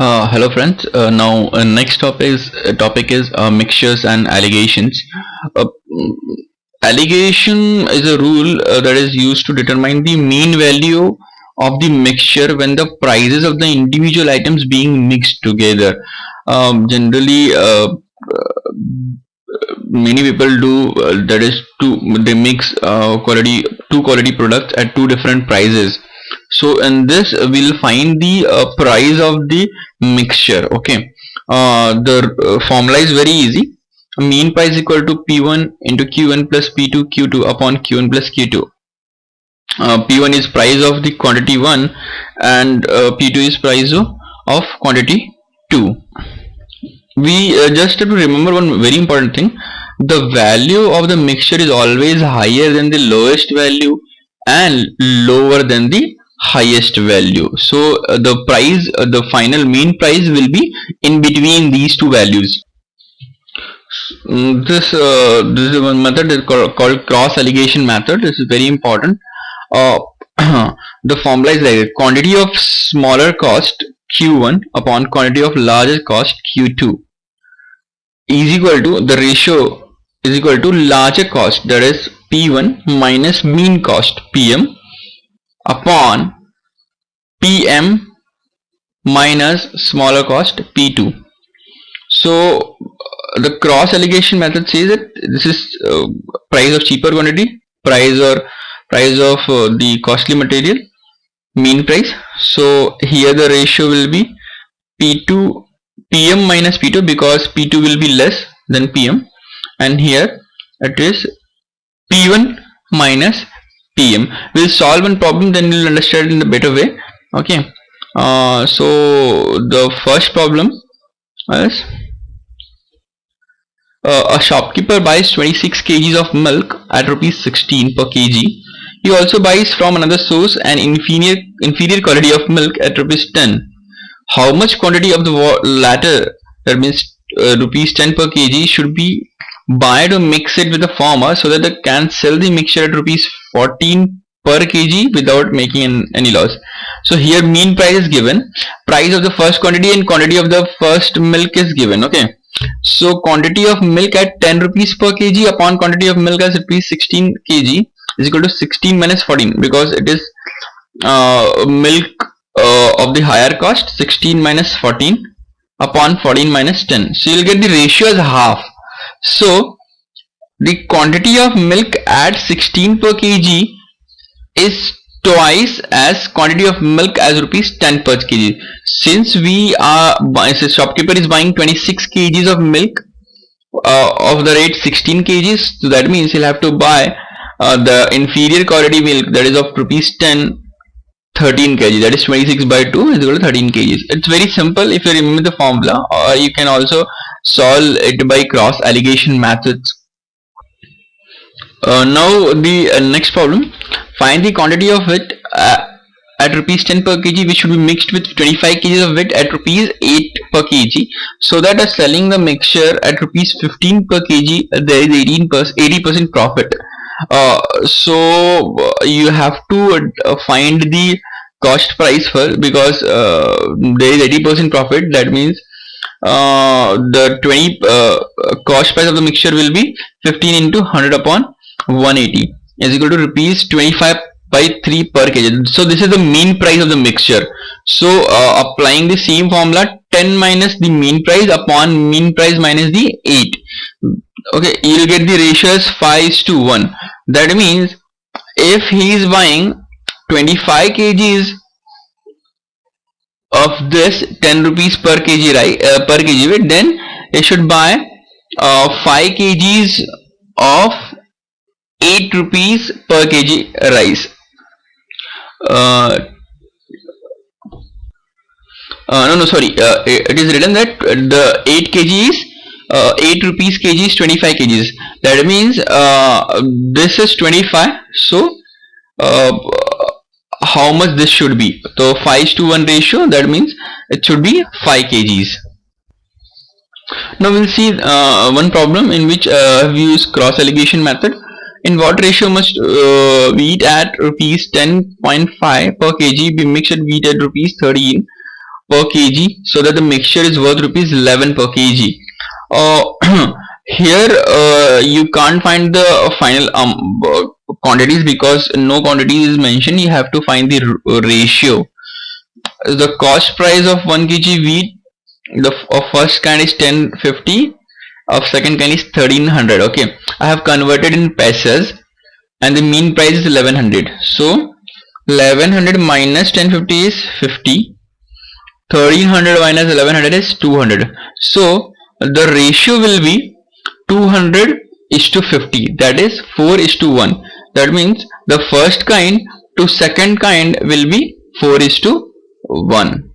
Hello friends. Now next topic is mixtures and allegations. Uh, mm, Allegation is a rule that is used to determine the mean value of the mixture when the prices of the individual items being mixed together. Generally, many people do that is they mix quality two quality products at two different prices. So in this we'll find the price of the mixture. Okay, the formula is very easy. Mean price equal to P1 into Q1 plus P2 Q2 upon Q1 plus Q2. P1 is price of the quantity 1 and P2 is price of quantity 2. We just have to remember one very important thing. The value of the mixture is always higher than the lowest value and lower than the highest value. So the final mean price will be in between these two values. This is one method is called cross allegation method. This is very important. uh, the formula is like this: quantity of smaller cost Q1 upon quantity of larger cost Q2 is equal to the ratio is equal to larger cost, that is P1 minus mean cost PM upon PM minus smaller cost P2. So the cross allegation method says that this is price of cheaper quantity, price of the costly material, mean price. So here the ratio will be P2 PM minus P2 because P2 will be less than PM, and here it is P1 minus PM. We'll solve one problem, then we'll understand it in a better way. Okay. So the first problem is a shopkeeper buys 26 kgs of milk at rupees 16 per kg. He also buys from another source an inferior quality of milk at rupees 10. How much quantity of the latter, that means rupees 10 per kg, should be buy to mix it with the former so that they can sell the mixture at rupees 14 per kg without making any loss? So here mean price is given, price of the first quantity and quantity of the first milk is given. Okay, so quantity of milk at 10 rupees per kg upon quantity of milk as rupees 16 kg is equal to 16 minus 14, because it is milk of the higher cost. 16 minus 14 upon 14 minus 10, so you'll get the ratio as half. So the quantity of milk at 16 per kg is twice as quantity of milk as rupees 10 per kg. Since the shopkeeper is buying 26 kgs of milk of the rate 16 kgs, so that means he'll have to buy the inferior quality milk, that is of rupees 10, 13 kg, that is 26 by 2 is equal to 13 kgs. It's very simple if you remember the formula, or you can also solve it by cross allegation methods. Now the next problem: find the quantity of it at rupees 10 per kg which should be mixed with 25 kg of it at rupees 8 per kg, so that selling the mixture at rupees 15 per kg there is 80% profit. So you have to find the cost price first, because there is 80% profit. That means the 20 cost price of the mixture will be 15 into 100 upon 180 is equal to rupees 25 by 3 per kg. So this is the mean price of the mixture. So applying the same formula, 10 minus the mean price upon mean price minus the 8. Okay, you'll get the ratio as 5:1. That means if he is buying 25 kgs of this 10 rupees per kg, right, per kg weight, then he should buy 5 kgs of 8 rupees per kg rice. No, sorry, it is written that the 8 kg is 8 rupees kg is 25 kgs. That means this is 25. So how much this should be? So 5:1 ratio, that means it should be 5 kgs. Now we'll see one problem in which we use cross allegation method. In what ratio must wheat at rupees 10.5 per kg be mixed with wheat at rupees 13 per kg, so that the mixture is worth rupees 11 per kg. Here you can't find the final quantities because no quantity is mentioned. You have to find the ratio. The cost price of 1 kg wheat, the of first kind is 1050, of second kind is 1300. Okay, I have converted in pesos and the mean price is 1100. So 1100 minus 1050 is 50, 1300 minus 1100 is 200. So the ratio will be 200 is to 50, that is 4 is to 1. That means the first kind to second kind will be 4 is to 1.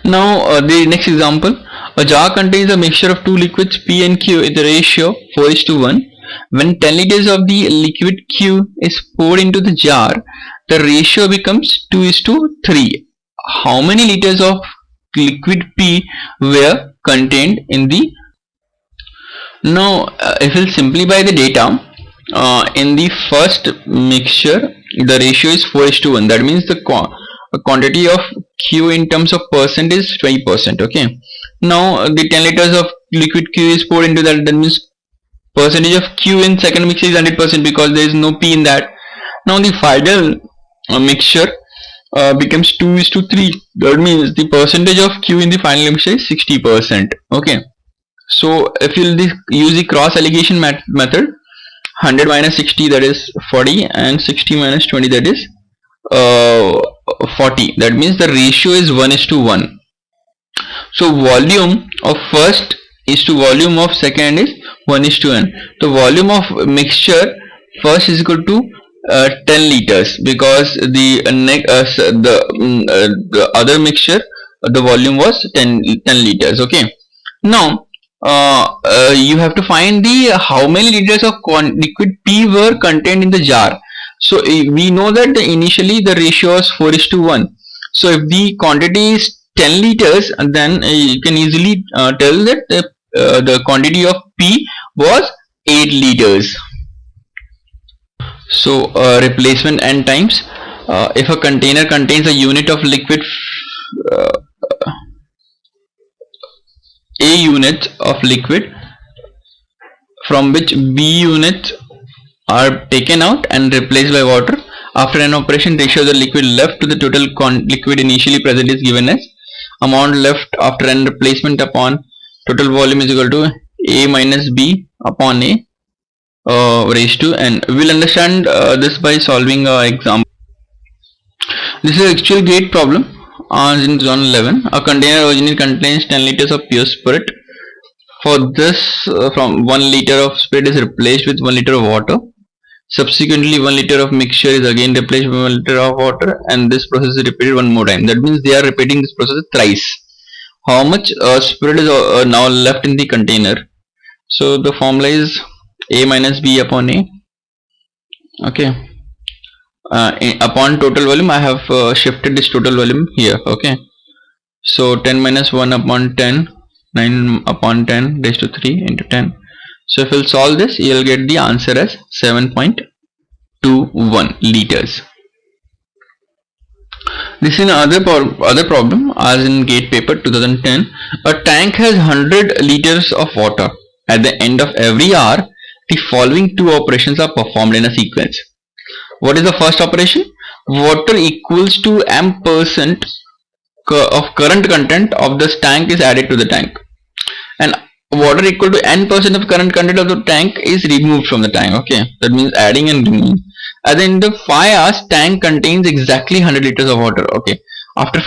Now the next example, a jar contains a mixture of two liquids P and Q in the ratio 4 is to 1. When 10 liters of the liquid Q is poured into the jar, the ratio becomes 2 is to 3. How many liters of liquid P were contained in the... Now if we'll simplify the data, in the first mixture the ratio is 4 is to 1. That means the quantity of Q in terms of percent is 20%. Okay, now the 10 liters of liquid Q is poured into that. That means percentage of Q in second mixture is 100% because there is no P in that. Now the final mixture becomes 2 is to 3. That means the percentage of Q in the final mixture is 60%. Okay, so if you use the cross alligation method, 100 minus 60, that is 40, and 60 minus 20, that is 40. That means the ratio is 1 is to 1. So volume of first is to volume of second is 1 is to n. The volume of mixture first is equal to 10 liters because the other mixture the volume was 10 liters. Okay, now you have to find the how many liters of liquid P were contained in the jar. So we know that initially the ratio is 4 is to 1. So if the quantity is 10 liters, then you can easily tell that the quantity of P was 8 liters. So replacement n times. If a container contains a unit of liquid, A unit of liquid, from which B units are taken out and replaced by water, after an operation ratio of the liquid left to the total liquid initially present is given as amount left after an replacement upon total volume is equal to A minus B upon A raised to n. We will understand this by solving an example. This is actually a great problem. In zone 11, a container originally contains 10 liters of pure spirit. For this, from 1 liter of spirit is replaced with 1 liter of water. Subsequently, 1 liter of mixture is again replaced with 1 liter of water, and this process is repeated one more time. That means they are repeating this process thrice. How much spirit is now left in the container? So the formula is A minus B upon A. Okay. Upon total volume, I have shifted this total volume here. Okay, so 10 minus 1 upon 10, 9 upon 10 raised to 3 into 10. So if you'll solve this, you'll get the answer as 7.21 liters. This is another other problem, as in GATE paper 2010. A tank has 100 liters of water. At the end of every hour, the following two operations are performed in a sequence. What is the first operation? Water equals to m% of current content of this tank is added to the tank, and water equal to n% of current content of the tank is removed from the tank. Okay, that means adding and removing. At the end of 5 hours, tank contains exactly 100 liters of water. Okay, after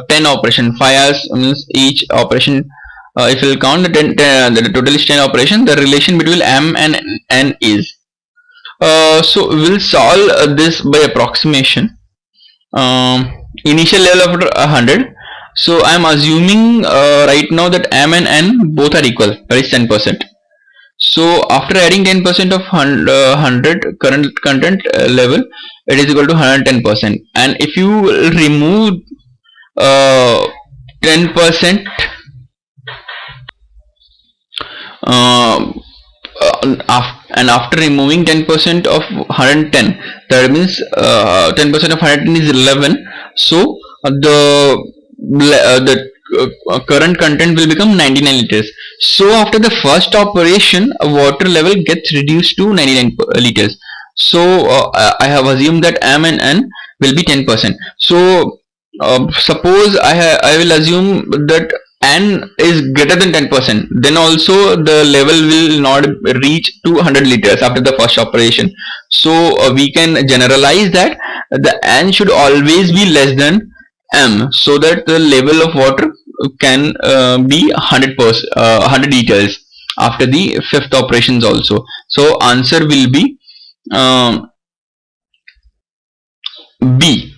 10 operation, 5 hours means each operation. If you will count the total is 10 operation, the relation between m and n is. So we will solve this by approximation. Initial level of 100. So I am assuming right now that m and n both are equal, that is 10%. So after adding 10% of 100 current content level, it is equal to 110%. And if you remove 10%, and after removing 10% of 110, that means 10% of 110 is 11. So the current content will become 99 liters. So after the first operation, water level gets reduced to 99 liters. So I have assumed that M and N will be 10%. So suppose I will assume that N is greater than 10%, then also the level will not reach to 100 liters after the first operation. So we can generalize that the N should always be less than M, so that the level of water can be 100%, 100 liters after the fifth operations also. So answer will be B.